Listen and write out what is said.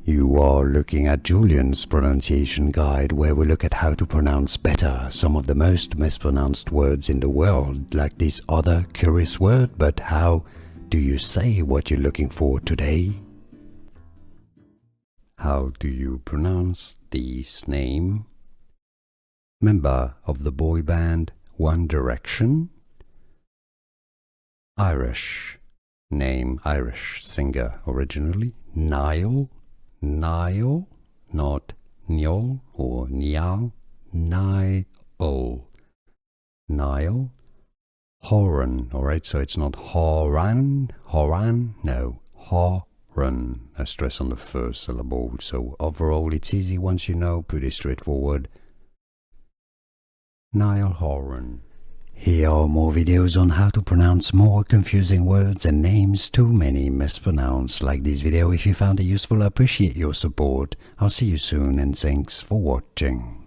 You are looking at Julian's pronunciation guide, where we look at how to pronounce better some of the most mispronounced words in the world, like this other curious word. But how do you say what you're looking for today? How do you pronounce this name? Member of the boy band One Direction. Irish. Name Irish singer originally. Niall. Niall, not Niall or Niall. Niall. Niall Horan. Alright, so it's not Horan. Horan? No. Horan. A stress on the first syllable. So overall it's easy once you know, pretty straightforward. Niall Horan. Here are more videos on how to pronounce more confusing words and names too many mispronounced. Like this video if you found it useful. I appreciate your support. I'll see you soon and thanks for watching.